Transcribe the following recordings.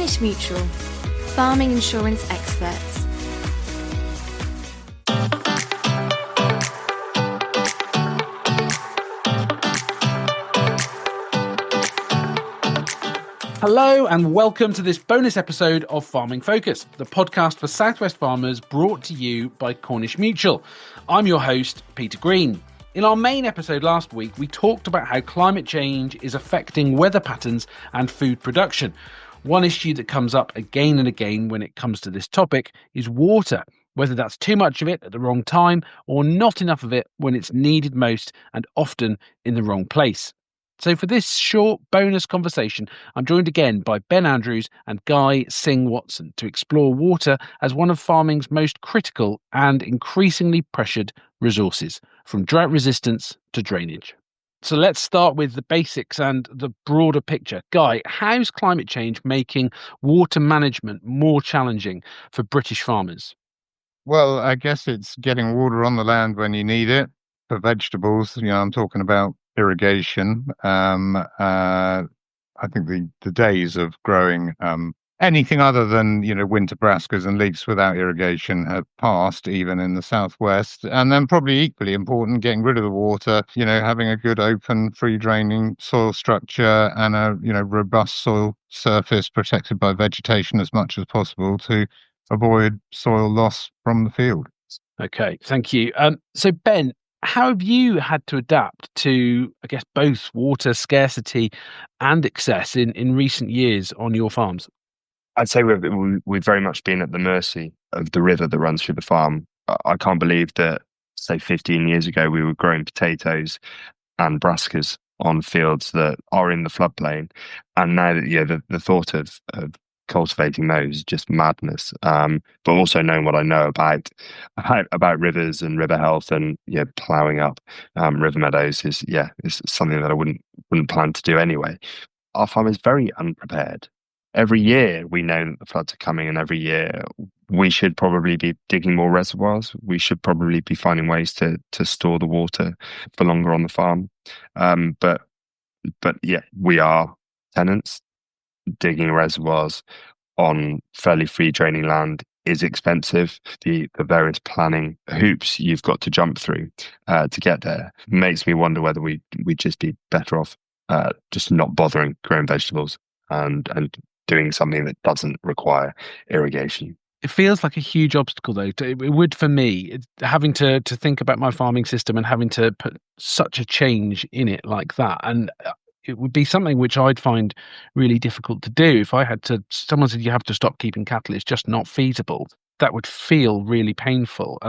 Cornish Mutual, farming insurance experts. Hello and welcome to this bonus episode of Farming Focus, the podcast for Southwest farmers brought to you by Cornish Mutual. I'm your host, Peter Green. In our main episode last week, we talked about how climate change is affecting weather patterns and food production. One issue that comes up again and again when it comes to this topic is water, whether that's too much of it at the wrong time or not enough of it when it's needed most and often in the wrong place. So for this short bonus conversation, I'm joined again by Ben Andrews and Guy Singh-Watson to explore water as one of farming's most critical and increasingly pressured resources, from drought resistance to drainage. So let's start with the basics and the broader picture. Guy, how's climate change making water management more challenging for British farmers? Well, I guess it's getting water on the land when you need it. For vegetables, I'm talking about irrigation. I think the days of growing anything other than winter brassicas and leeks without irrigation have passed, even in the southwest. And then probably equally important, getting rid of the water. Having a good open, free draining soil structure and a robust soil surface protected by vegetation as much as possible to avoid soil loss from the field. Okay, thank you. So Ben, how have you had to adapt to, I guess, both water scarcity and excess in recent years on your farms? I'd say we've very much been at the mercy of the river that runs through the farm. I can't believe that, say, 15 years ago, we were growing potatoes and brassicas on fields that are in the floodplain. And now that, the thought of cultivating those is just madness. But also knowing what I know about rivers and river health and ploughing up river meadows is something that I wouldn't plan to do anyway. Our farm is very unprepared. Every year we know that the floods are coming, and every year we should probably be digging more reservoirs. We should probably be finding ways to store the water for longer on the farm. But we are tenants. Digging reservoirs on fairly free draining land is expensive. The various planning hoops you've got to jump through to get there makes me wonder whether we'd just be better off just not bothering growing vegetables and doing something that doesn't require irrigation. It feels like a huge obstacle, though. It would for me, having to think about my farming system and having to put such a change in it like that. And it would be something which I'd find really difficult to do. If someone said you have to stop keeping cattle, it's just not feasible. That would feel really painful.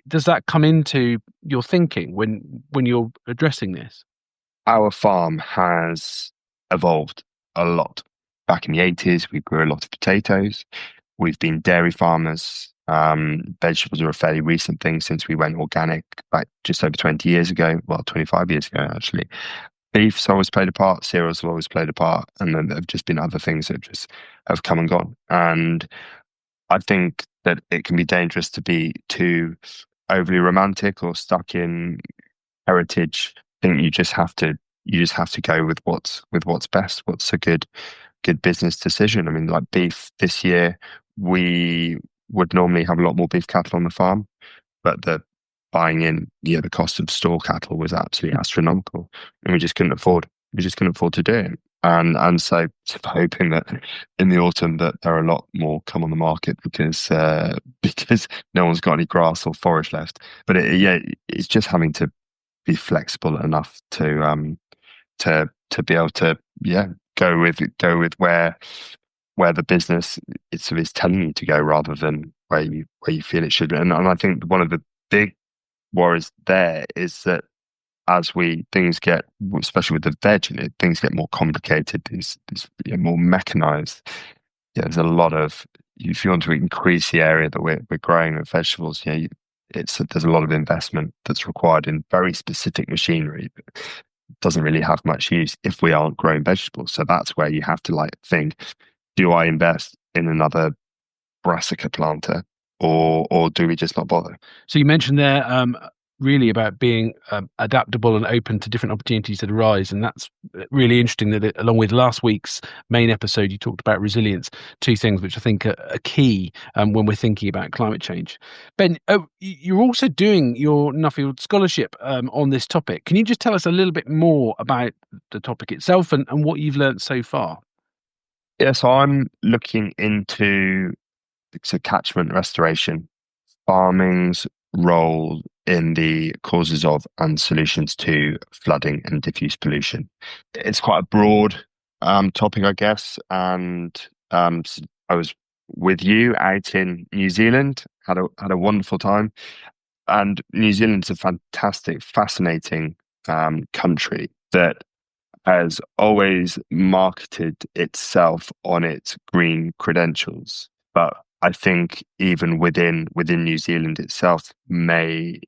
Does that come into your thinking when you're addressing this? Our farm has evolved a lot. Back in the 80s, we grew a lot of potatoes. We've been dairy farmers. Vegetables are a fairly recent thing since we went organic back just over 20 years ago. Well, 25 years ago, actually. Beef's always played a part, cereals have always played a part, and then there have just been other things that just have come and gone. And I think that it can be dangerous to be too overly romantic or stuck in heritage. I think you just have to go with what's best, what's a good business decision. I mean, like beef this year, we would normally have a lot more beef cattle on the farm, but the buying in, the cost of store cattle was absolutely astronomical, and we just couldn't afford to do it. And so hoping that in the autumn that there are a lot more come on the market because no one's got any grass or forage left. But it's just having to be flexible enough to be able to go with where the business is telling you to go rather than where you feel it should be. And I think one of the big worries there is that as things get, especially with the veg in it, things get more complicated, these more mechanized. There's a lot of, if you want to increase the area that we're growing with vegetables, there's a lot of investment that's required in very specific machinery that doesn't really have much use if we aren't growing vegetables. So that's where you have to think, do I invest in another brassica planter or do we just not bother? So you mentioned there really about being adaptable and open to different opportunities that arise. And that's really interesting that along with last week's main episode, you talked about resilience, two things which I think are key when we're thinking about climate change. Ben, you're also doing your Nuffield Scholarship on this topic. Can you just tell us a little bit more about the topic itself and what you've learned so far? Yeah, so I'm looking into catchment restoration, farming's role in the causes of and solutions to flooding and diffuse pollution. It's quite a broad topic, I guess, and I was with you out in New Zealand, had a wonderful time, and New Zealand's a fantastic, fascinating country that has always marketed itself on its green credentials. But I think even within New Zealand itself may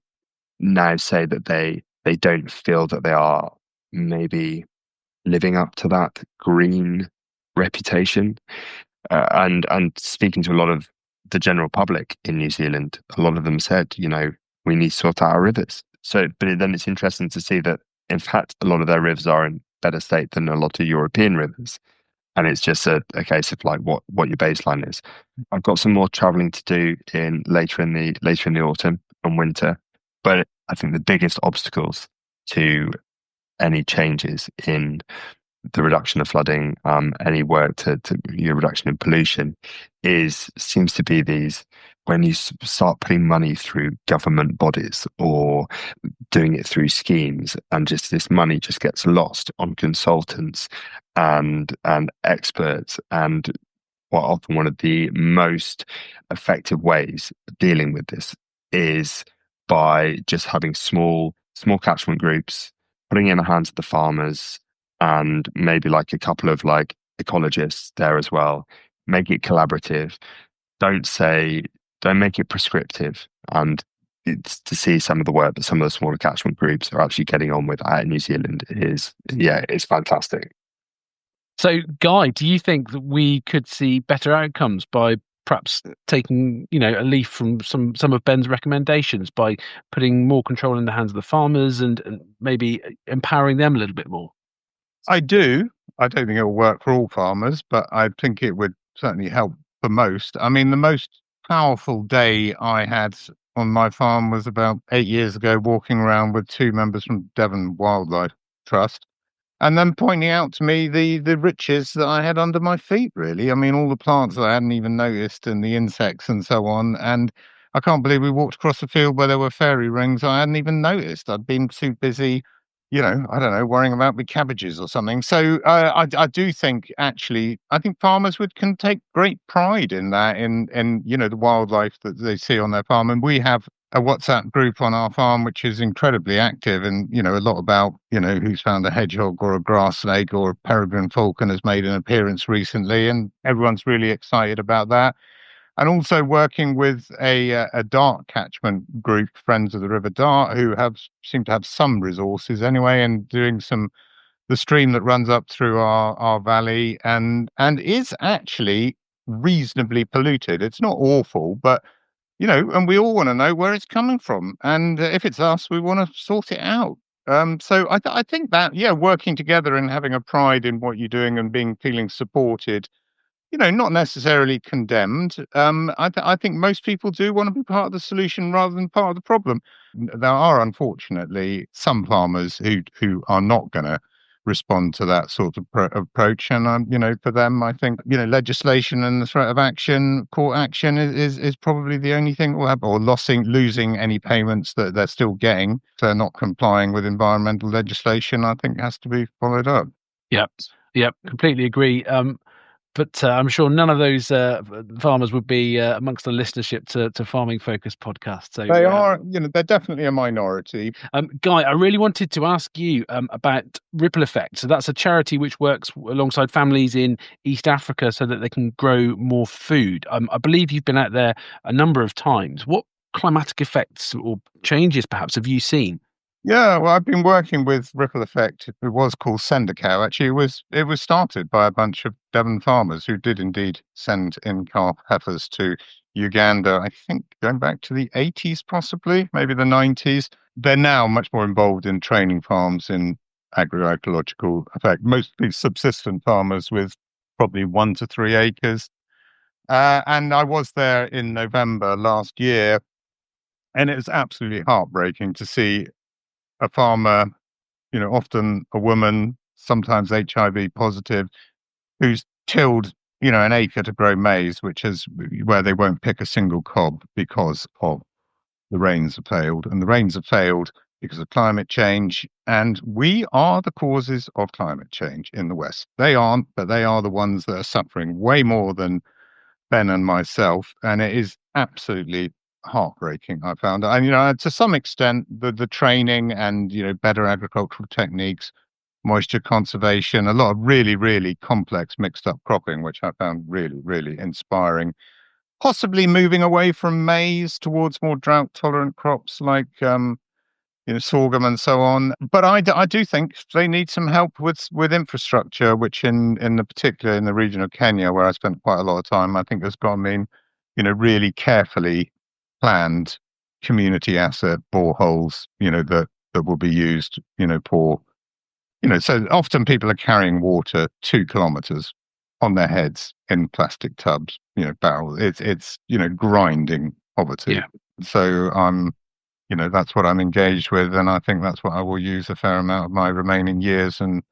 now say that they don't feel that they are maybe living up to that green reputation. And speaking to a lot of the general public in New Zealand, a lot of them said, we need to sort out our rivers. So, but then it's interesting to see that in fact a lot of their rivers are in better state than a lot of European rivers. And it's just a case of like what your baseline is. I've got some more traveling to do later in the autumn and winter. But I think the biggest obstacles to any changes in the reduction of flooding, any work to reduction in pollution seems to be these when you start putting money through government bodies or doing it through schemes, and just this money just gets lost on consultants and experts. And often one of the most effective ways of dealing with this is by just having small catchment groups, putting it in the hands of the farmers, and maybe like a couple of like ecologists there as well. Make it collaborative. Don't make it prescriptive. And it's to see some of the work that some of the smaller catchment groups are actually getting on with out in New Zealand it's fantastic. So, Guy, do you think that we could see better outcomes by perhaps taking, a leaf from some of Ben's recommendations by putting more control in the hands of the farmers and maybe empowering them a little bit more? I do. I don't think it will work for all farmers, but I think it would certainly help for most. I mean, the most powerful day I had on my farm was about 8 years ago, walking around with two members from Devon Wildlife Trust, and then pointing out to me the riches that I had under my feet, really. I mean, all the plants that I hadn't even noticed and the insects and so on. And I can't believe we walked across a field where there were fairy rings I hadn't even noticed. I'd been too busy, I don't know, worrying about my cabbages or something. So I do think, actually, I think farmers can take great pride in that, in the wildlife that they see on their farm. And we have a WhatsApp group on our farm, which is incredibly active, and, a lot about, who's found a hedgehog or a grass snake or a peregrine falcon has made an appearance recently. And everyone's really excited about that. And also working with a Dart catchment group, Friends of the River Dart, who seem to have some resources anyway, and doing the stream that runs up through our valley and is actually reasonably polluted. It's not awful, but and we all want to know where it's coming from. And if it's us, we want to sort it out. So I think that, working together and having a pride in what you're doing and feeling supported, not necessarily condemned. I think most people do want to be part of the solution rather than part of the problem. There are, unfortunately, some farmers who are not going to respond to that sort of approach. And, for them, I think, legislation and the threat of action, court action is probably the only thing that will happen, or losing any payments that they're still getting if they're not complying with environmental legislation, I think has to be followed up. Yep, completely agree. But I'm sure none of those farmers would be amongst the listenership to Farming Focus podcast. So they are, they're definitely a minority. Guy, I really wanted to ask you about Ripple Effect. So that's a charity which works alongside families in East Africa so that they can grow more food. I believe you've been out there a number of times. What climatic effects or changes perhaps have you seen? Yeah, well, I've been working with Ripple Effect. It was called Send a Cow. Actually, it was started by a bunch of Devon farmers who did indeed send in calf heifers to Uganda. I think going back to the 80s, possibly maybe the 90s. They're now much more involved in training farms in agroecological effect, mostly subsistent farmers with probably 1 to 3 acres. And I was there in November last year, and it was absolutely heartbreaking to see a farmer, often a woman, sometimes HIV positive, who's tilled, an acre to grow maize, which is where they won't pick a single cob because of the rains have failed. And the rains have failed because of climate change. And we are the causes of climate change in the West. They aren't, but they are the ones that are suffering way more than Ben and myself. And it is absolutely heartbreaking, I found. And, to some extent, the training and, better agricultural techniques, moisture conservation, a lot of really, really complex mixed up cropping, which I found really, really inspiring. Possibly moving away from maize towards more drought tolerant crops like sorghum and so on. But I do think they need some help with infrastructure, which in the particular in the region of Kenya, where I spent quite a lot of time, I think has got to mean, really carefully planned community asset boreholes, that will be used, for, so often people are carrying water 2 kilometers on their heads in plastic tubs, barrels. It's grinding poverty. Yeah. So that's what I'm engaged with, and I think that's what I will use a fair amount of my remaining years and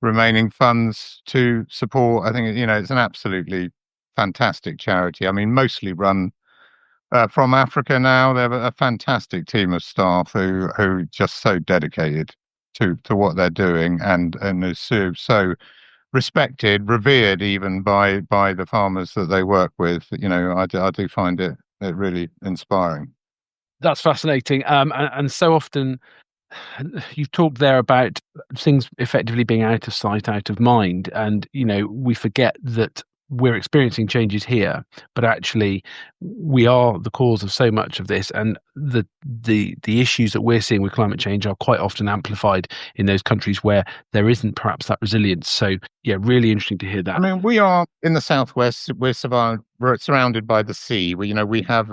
remaining funds to support. I think it's an absolutely fantastic charity. I mean, mostly run from Africa now. They have a fantastic team of staff who just so dedicated to what they're doing, and is so respected, revered even by the farmers that they work with. I do find it really inspiring. That's fascinating. And so often you've talked there about things effectively being out of sight, out of mind. And, we forget that we're experiencing changes here, but actually we are the cause of so much of this. And the issues that we're seeing with climate change are quite often amplified in those countries where there isn't perhaps that resilience. So yeah, really interesting to hear that. I mean, we are in the southwest. We're surrounded by the sea. We have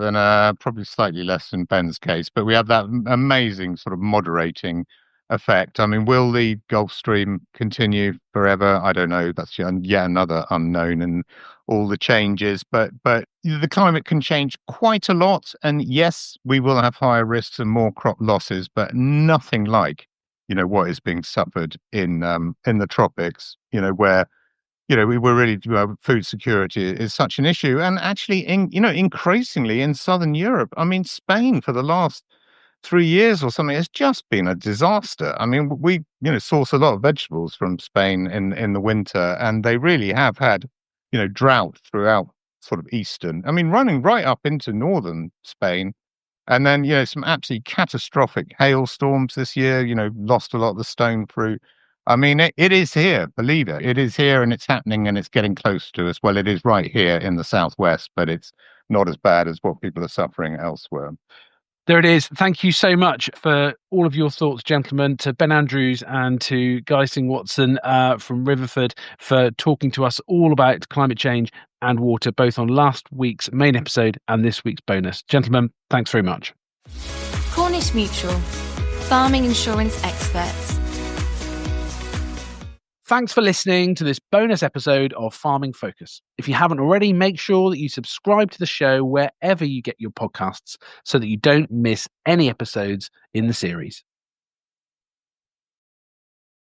probably slightly less than Ben's case, but we have that amazing sort of moderating effect. I mean, will the Gulf Stream continue forever? I don't know. That's yet another unknown in all the changes. But the climate can change quite a lot, and yes, we will have higher risks and more crop losses, but nothing like what is being suffered in the tropics. Where we were really food security is such an issue, and actually, increasingly in southern Europe. I mean, Spain for the last 3 years or something has just been a disaster. I mean, we source a lot of vegetables from Spain in the winter, and they really have had drought throughout sort of eastern. I mean, running right up into northern Spain. And then, some absolutely catastrophic hailstorms this year, lost a lot of the stone fruit. I mean, it is here, believe it. It is here, and it's happening, and it's getting close to us. Well, it is right here in the southwest, but it's not as bad as what people are suffering elsewhere. There it is. Thank you so much for all of your thoughts, gentlemen, to Ben Andrews and to Guy Singh-Watson from Riverford for talking to us all about climate change and water, both on last week's main episode and this week's bonus. Gentlemen, thanks very much. Cornish Mutual, farming insurance experts. Thanks for listening to this bonus episode of Farming Focus. If you haven't already, make sure that you subscribe to the show wherever you get your podcasts so that you don't miss any episodes in the series.